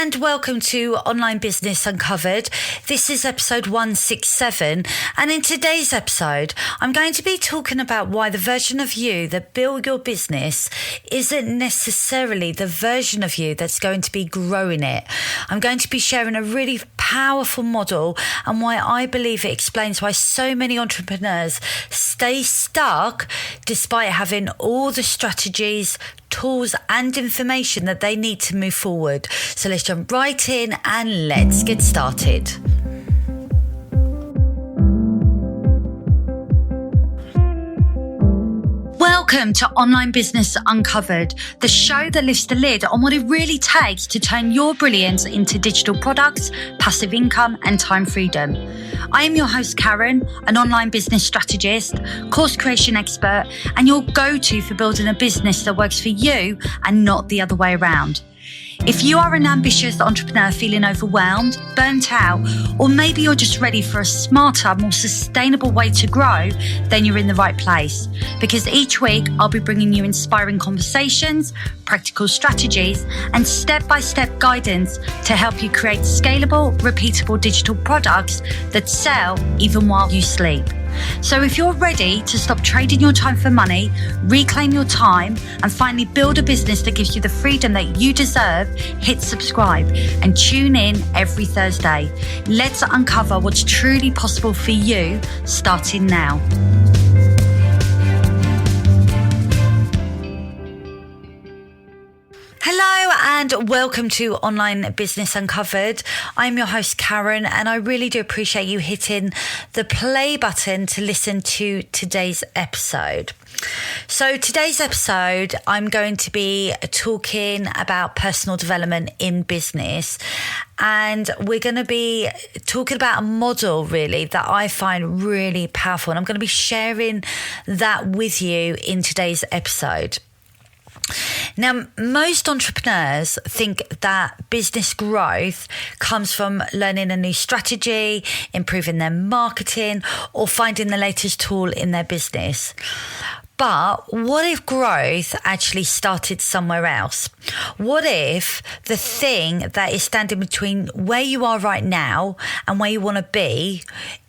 and welcome to Online Business Uncovered. This is episode 167, and in today's episode, I'm going to be talking about why the version of you that built your business isn't necessarily the version of you that's going to be growing it. I'm going to be sharing a really powerful model and why I believe it explains why so many entrepreneurs stay stuck despite having all the strategies, tools and information that they need to move forward. So let's jump right in and let's get started. Welcome to Online Business Uncovered, the show that lifts the lid on what it really takes to turn your brilliance into digital products, passive income, and time freedom. I am your host, Karen, an online business strategist, course creation expert, and your go-to for building a business that works for you and not the other way around. If you are an ambitious entrepreneur feeling overwhelmed, burnt out, or maybe you're just ready for a smarter, more sustainable way to grow, then you're in the right place. Because each week I'll be bringing you inspiring conversations, practical strategies, and step-by-step guidance to help you create scalable, repeatable digital products that sell even while you sleep. So if you're ready to stop trading your time for money, reclaim your time, and finally build a business that gives you the freedom that you deserve, hit subscribe and tune in every Thursday. Let's uncover what's truly possible for you, starting now. Hello and welcome to Online Business Uncovered. I'm your host, Karen, and I really do appreciate you hitting the play button to listen to today's episode. So today's episode, I'm going to be talking about personal development in business, and we're going to be talking about a model really that I find really powerful, and I'm going to be sharing that with you in today's episode. Now, most entrepreneurs think that business growth comes from learning a new strategy, improving their marketing, or finding the latest tool in their business. But what if growth actually started somewhere else? What if the thing that is standing between where you are right now and where you want to be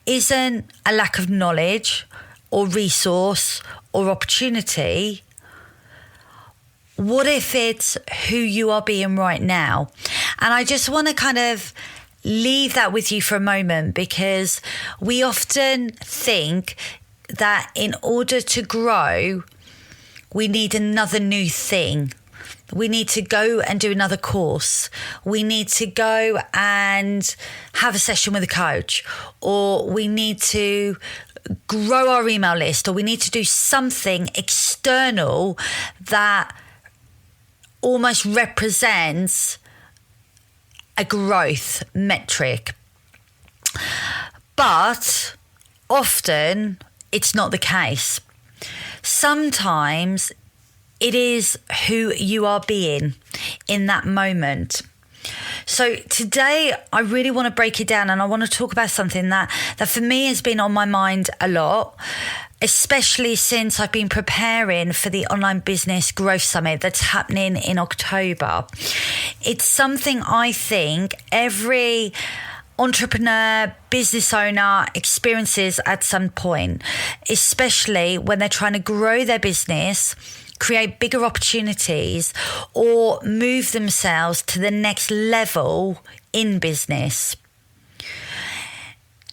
isn't a lack of knowledge or resource or opportunity? What if it's who you are being right now? And I just want to kind of leave that with you for a moment, because we often think that in order to grow, we need another new thing. We need to go and do another course. We need to go and have a session with a coach, or we need to grow our email list, or we need to do something external that almost represents a growth metric. But often it's not the case. Sometimes it is who you are being in that moment. So today I really want to break it down, and I want to talk about something that for me has been on my mind a lot, especially since I've been preparing for the Online Business Growth Summit that's happening in October. It's something I think every entrepreneur, business owner experiences at some point, especially when they're trying to grow their business, create bigger opportunities, or move themselves to the next level in business.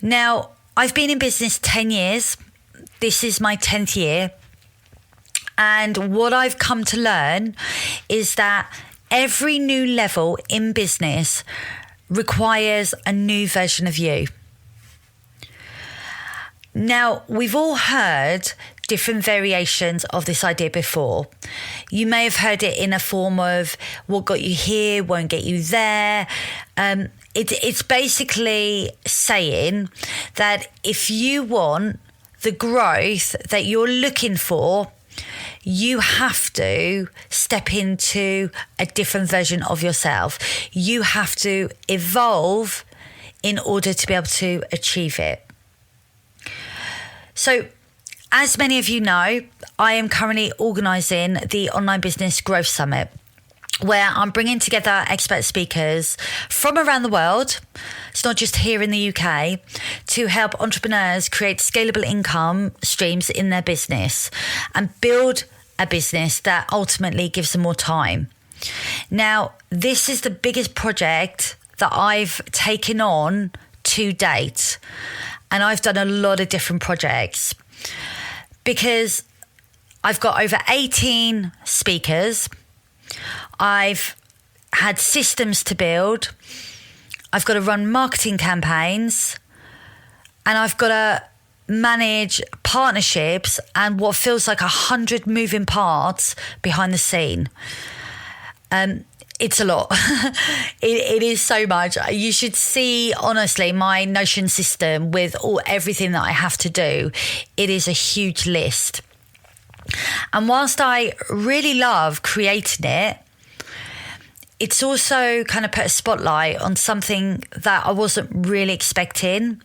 Now, I've been in business 10 years. This is my 10th year. And what I've come to learn is that every new level in business requires a new version of you. Now, we've all heard different variations of this idea before. You may have heard it in a form of what got you here won't get you there. It's basically saying that if you want the growth that you're looking for, you have to step into a different version of yourself. You have to evolve in order to be able to achieve it. So, as many of you know, I am currently organising the Online Business Growth Summit. where I'm bringing together expert speakers from around the world. It's not just here in the UK, to help entrepreneurs create scalable income streams in their business and build a business that ultimately gives them more time. Now, this is the biggest project that I've taken on to date. And I've done a lot of different projects because I've got over 18 speakers. I've had systems to build. I've got to run marketing campaigns, and I've got to manage partnerships and what feels like 100 moving parts behind the scene. It's a lot. It is so much. You should see, honestly, my Notion system with everything that I have to do. It is a huge list. And whilst I really love creating it, it's also kind of put a spotlight on something that I wasn't really expecting.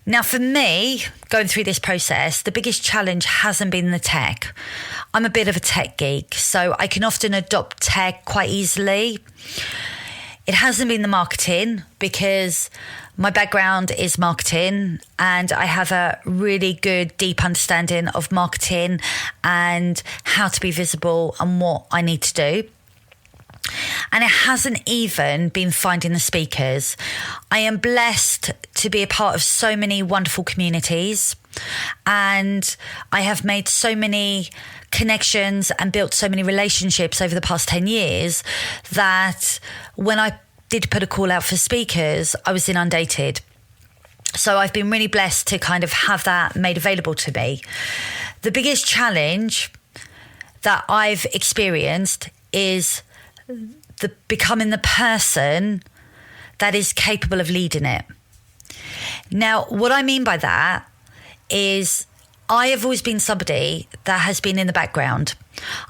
Now, for me, going through this process, the biggest challenge hasn't been the tech. I'm a bit of a tech geek, so I can often adopt tech quite easily. It hasn't been the marketing, because my background is marketing and I have a really good, deep understanding of marketing and how to be visible and what I need to do. And it hasn't even been finding the speakers. I am blessed to be a part of so many wonderful communities, and I have made so many connections and built so many relationships over the past 10 years that when I did put a call out for speakers, I was inundated. So I've been really blessed to kind of have that made available to me. The biggest challenge that I've experienced is becoming the person that is capable of leading it. Now, what I mean by that is I have always been somebody that has been in the background.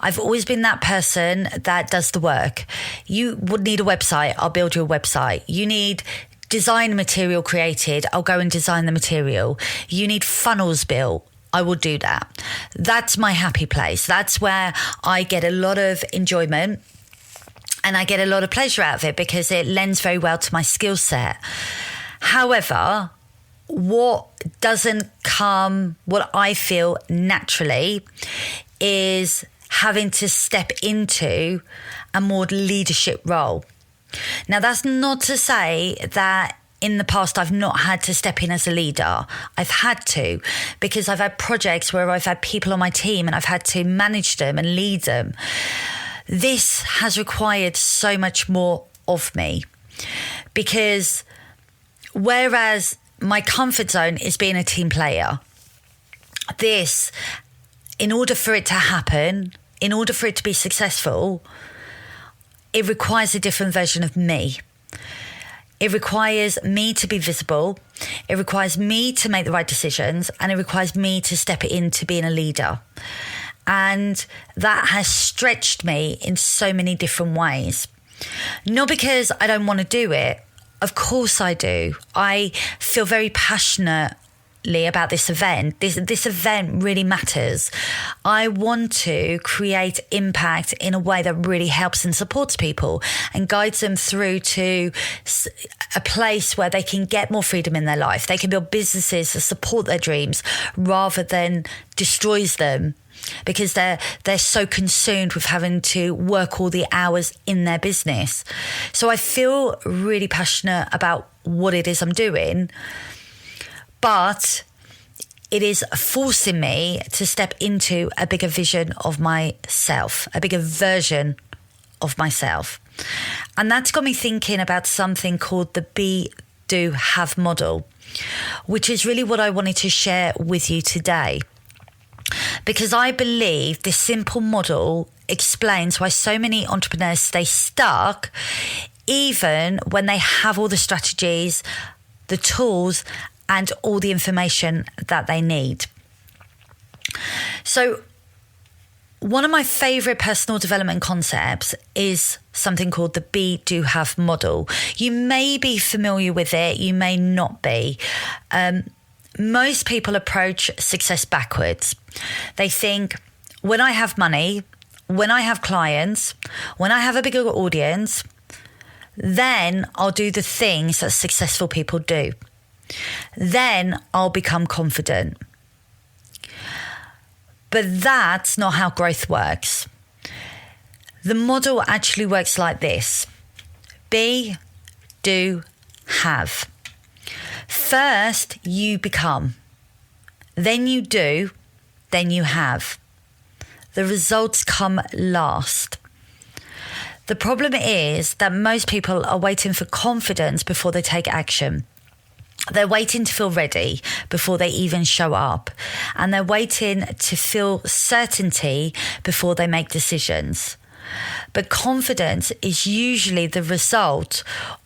I've always been that person that does the work. You would need a website, I'll build you a website. You need design material created, I'll go and design the material. You need funnels built, I will do that. That's my happy place. That's where I get a lot of enjoyment. And I get a lot of pleasure out of it because it lends very well to my skill set. However, what I feel naturally is having to step into a more leadership role. Now, that's not to say that in the past I've not had to step in as a leader. I've had to, because I've had projects where I've had people on my team and I've had to manage them and lead them. This has required so much more of me, because whereas my comfort zone is being a team player, this, in order for it to happen, in order for it to be successful, it requires a different version of me. It requires me to be visible. It requires me to make the right decisions, and it requires me to step into being a leader. And that has stretched me in so many different ways. Not because I don't want to do it. Of course I do. I feel very passionately about this event. This event really matters. I want to create impact in a way that really helps and supports people and guides them through to a place where they can get more freedom in their life. They can build businesses that support their dreams rather than destroys them, because they're so consumed with having to work all the hours in their business. So I feel really passionate about what it is I'm doing, but it is forcing me to step into a bigger vision of myself, a bigger version of myself. And that's got me thinking about something called the Be, Do, Have model, which is really what I wanted to share with you today. Because I believe this simple model explains why so many entrepreneurs stay stuck, even when they have all the strategies, the tools, and all the information that they need. So, one of my favorite personal development concepts is something called the Be, Do, Have model. You may be familiar with it, you may not be. Most people approach success backwards. They think, when I have money, when I have clients, when I have a bigger audience, then I'll do the things that successful people do. Then I'll become confident. But that's not how growth works. The model actually works like this: be, do, have. First, you become. Then you do. Then you have. The results come last. The problem is that most people are waiting for confidence before they take action. They're waiting to feel ready before they even show up. And they're waiting to feel certainty before they make decisions. But confidence is usually the result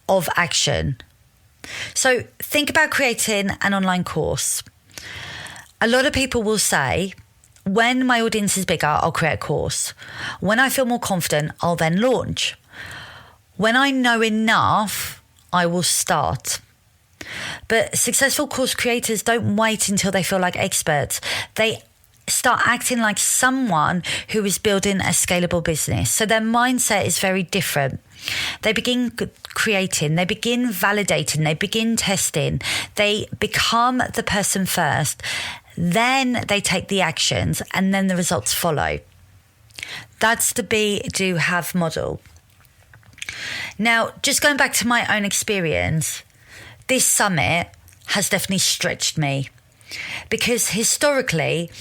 of action. So think about creating an online course. A lot of people will say, when my audience is bigger, I'll create a course. When I feel more confident, I'll then launch. When I know enough, I will start. But successful course creators don't wait until they feel like experts. They start acting like someone who is building a scalable business. So their mindset is very different. They begin creating, they begin validating, they begin testing. They become the person first. Then they take the actions and then the results follow. That's the be, do, have model. Now, just going back to my own experience, this summit has definitely stretched me because historically,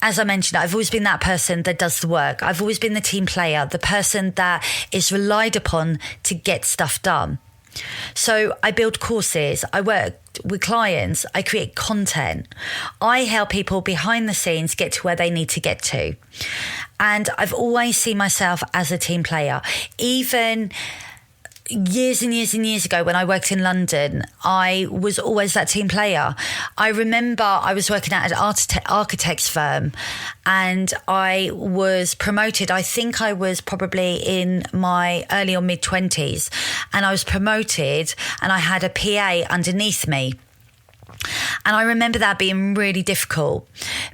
as I mentioned, I've always been that person that does the work. I've always been the team player, the person that is relied upon to get stuff done. So I build courses, I work with clients, I create content. I help people behind the scenes get to where they need to get to. And I've always seen myself as a team player. Even years and years and years ago when I worked in London, I was always that team player. I remember I was working at an architect's firm and I was promoted. I think I was probably in my early or mid 20s and I was promoted and I had a PA underneath me. And I remember that being really difficult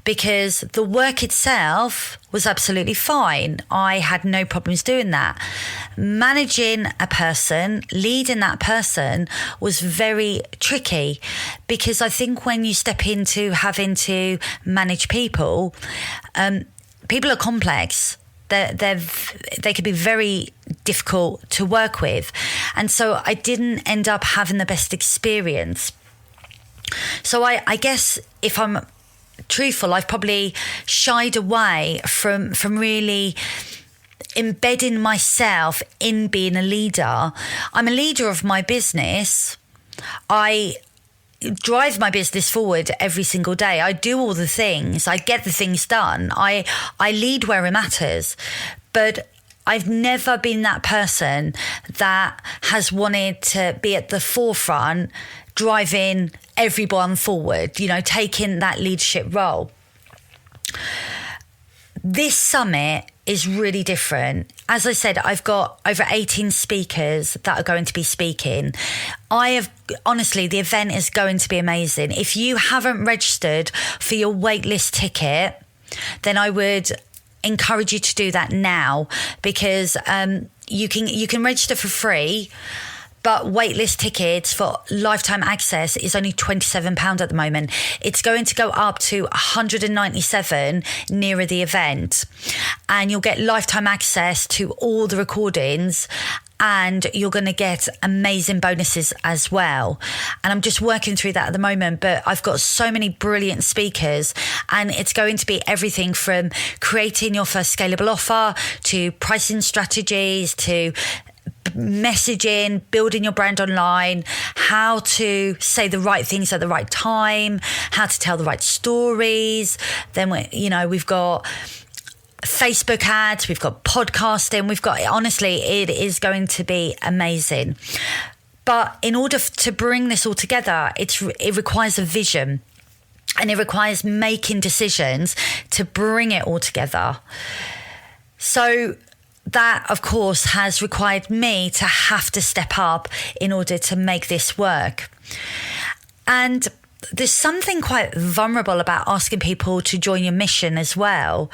because the work itself was absolutely fine. I had no problems doing that. Managing a person, leading that person was very tricky because I think when you step into having to manage people, people are complex. They could be very difficult to work with. And so I didn't end up having the best experience. So I guess if I'm truthful, I've probably shied away from really embedding myself in being a leader. I'm a leader of my business. I drive my business forward every single day. I do all the things. I get the things done. I lead where it matters. But I've never been that person that has wanted to be at the forefront, driving everyone forward, taking that leadership role. This summit is really different. As I said, I've got over 18 speakers that are going to be speaking. Honestly, the event is going to be amazing. If you haven't registered for your waitlist ticket, then I would encourage you to do that now because you can register for free. But waitlist tickets for lifetime access is only £27 at the moment. It's going to go up to £197 nearer the event. And you'll get lifetime access to all the recordings and you're going to get amazing bonuses as well. And I'm just working through that at the moment, but I've got so many brilliant speakers and it's going to be everything from creating your first scalable offer to pricing strategies to messaging, building your brand online, how to say the right things at the right time, how to tell the right stories. Then we've got Facebook ads, we've got podcasting, honestly, it is going to be amazing. But in order to bring this all together, it requires a vision and it requires making decisions to bring it all together. So that, of course, has required me to have to step up in order to make this work. And there's something quite vulnerable about asking people to join your mission as well.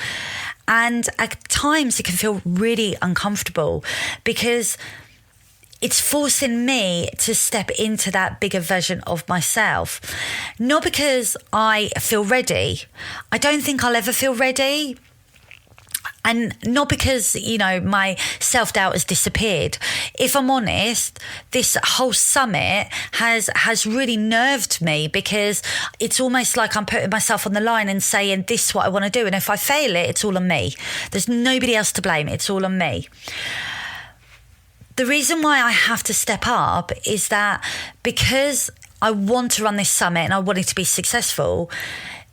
And at times it can feel really uncomfortable because it's forcing me to step into that bigger version of myself. Not because I feel ready. I don't think I'll ever feel ready. And not because, my self-doubt has disappeared. If I'm honest, this whole summit has really nerved me because it's almost like I'm putting myself on the line and saying, this is what I want to do. And if I fail it, it's all on me. There's nobody else to blame. It's all on me. The reason why I have to step up is that because I want to run this summit and I want it to be successful,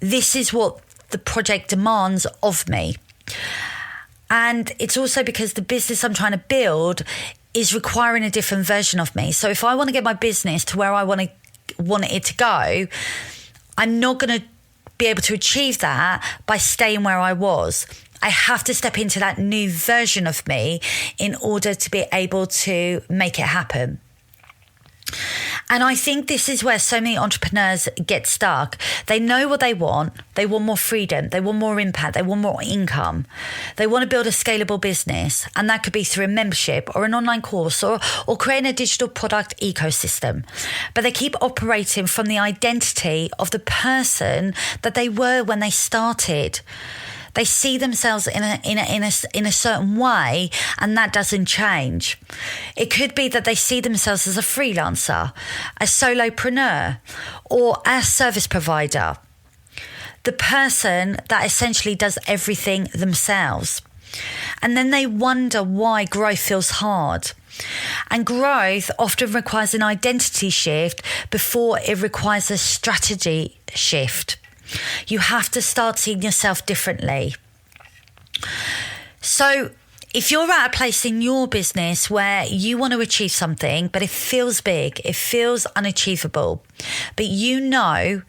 this is what the project demands of me. And it's also because the business I'm trying to build is requiring a different version of me. So if I want to get my business to where I want it to go, I'm not going to be able to achieve that by staying where I was. I have to step into that new version of me in order to be able to make it happen. And I think this is where so many entrepreneurs get stuck. They know what they want. They want more freedom. They want more impact. They want more income. They want to build a scalable business. And that could be through a membership or an online course or creating a digital product ecosystem. But they keep operating from the identity of the person that they were when they started. They see themselves in a certain way, and that doesn't change. It could be that they see themselves as a freelancer, a solopreneur, or a service provider. The person that essentially does everything themselves. And then they wonder why growth feels hard. And growth often requires an identity shift before it requires a strategy shift. You have to start seeing yourself differently. So if you're at a place in your business where you want to achieve something, but it feels big, it feels unachievable, but you know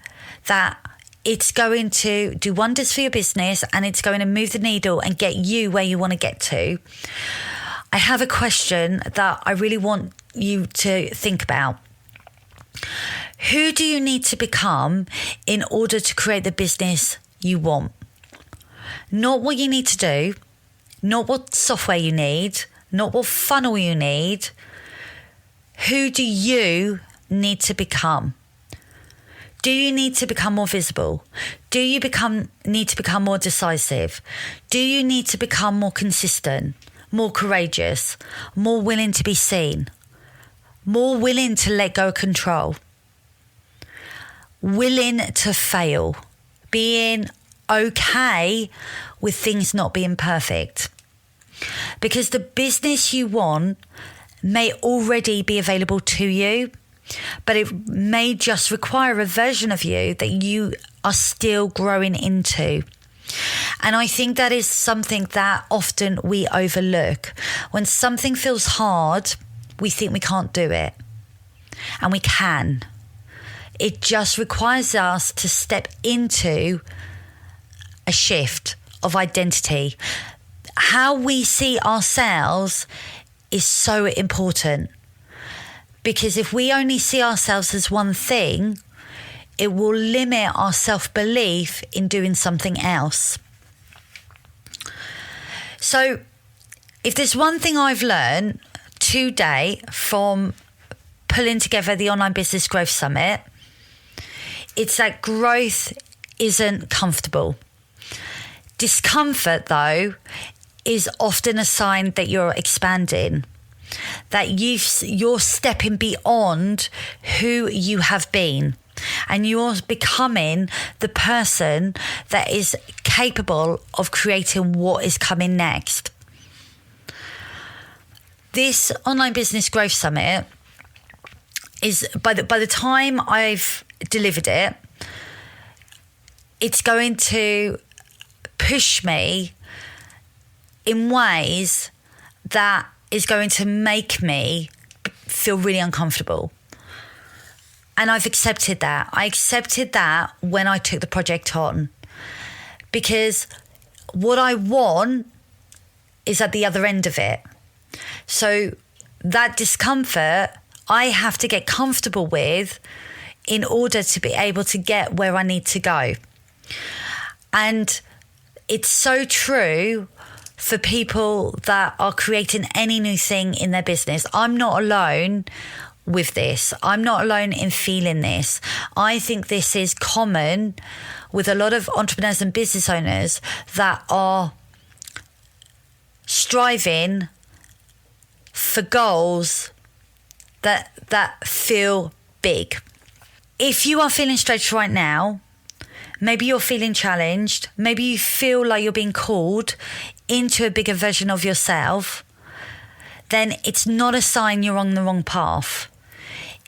that it's going to do wonders for your business and it's going to move the needle and get you where you want to get to, I have a question that I really want you to think about. Who do you need to become in order to create the business you want? Not what you need to do, not what software you need, not what funnel you need. Who do you need to become? Do you need to become more visible? Do you need to become more decisive? Do you need to become more consistent, more courageous, more willing to be seen, more willing to let go of control? Willing to fail, being okay with things not being perfect. Because the business you want may already be available to you, but it may just require a version of you that you are still growing into. And I think that is something that often we overlook. When something feels hard, we think we can't do it. And we can. It just requires us to step into a shift of identity. How we see ourselves is so important, because if we only see ourselves as one thing, it will limit our self-belief in doing something else. So if there's one thing I've learned today from pulling together the Online Business Growth Summit, it's that growth isn't comfortable. Discomfort, though, is often a sign that you're expanding, that you're stepping beyond who you have been, and you're becoming the person that is capable of creating what is coming next. This Online Business Growth Summit is, by the time I've delivered it, it's going to push me in ways that is going to make me feel really uncomfortable. And I've accepted that. I accepted that when I took the project on, because what I want is at the other end of it. So that discomfort, I have to get comfortable with in order to be able to get where I need to go. And it's so true for people that are creating any new thing in their business. I'm not alone with this. I'm not alone in feeling this. I think this is common with a lot of entrepreneurs and business owners that are striving for goals that feel big. If you are feeling stretched right now, maybe you're feeling challenged, maybe you feel like you're being called into a bigger version of yourself, then it's not a sign you're on the wrong path.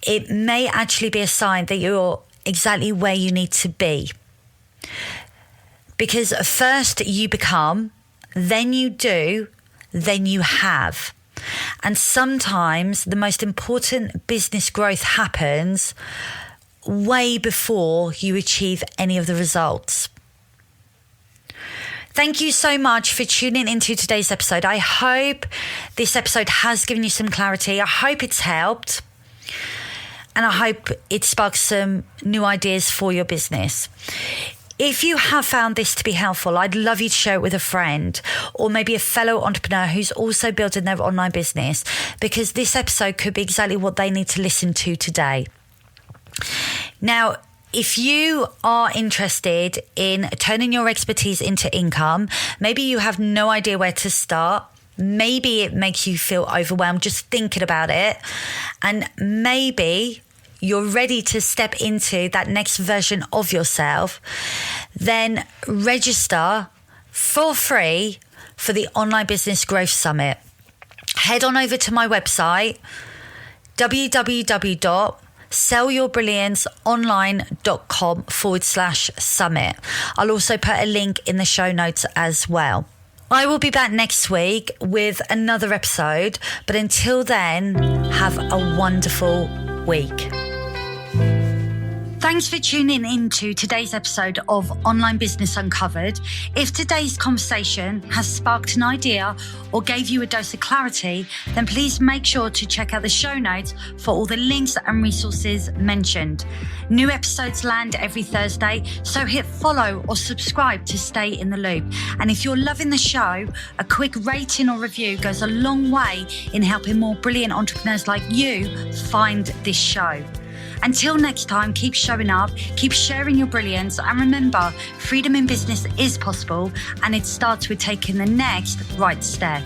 It may actually be a sign that you're exactly where you need to be. Because first you become, then you do, then you have. And sometimes the most important business growth happens way before you achieve any of the results. Thank you so much for tuning into today's episode. I hope this episode has given you some clarity. I hope it's helped. And I hope it sparks some new ideas for your business. If you have found this to be helpful, I'd love you to share it with a friend or maybe a fellow entrepreneur who's also building their online business, because this episode could be exactly what they need to listen to today. Now, if you are interested in turning your expertise into income, maybe you have no idea where to start. Maybe it makes you feel overwhelmed just thinking about it. And maybe you're ready to step into that next version of yourself. Then register for free for the Online Business Growth Summit. Head on over to my website, www.sellyourbrillianceonline.com/summit. I'll also put a link in the show notes as well. I will be back next week with another episode, but until then, have a wonderful week. Thanks for tuning in to today's episode of Online Business Uncovered. If today's conversation has sparked an idea or gave you a dose of clarity, then please make sure to check out the show notes for all the links and resources mentioned. New episodes land every Thursday, so hit follow or subscribe to stay in the loop. And if you're loving the show, a quick rating or review goes a long way in helping more brilliant entrepreneurs like you find this show. Until next time, keep showing up, keep sharing your brilliance, and remember, freedom in business is possible, and it starts with taking the next right step.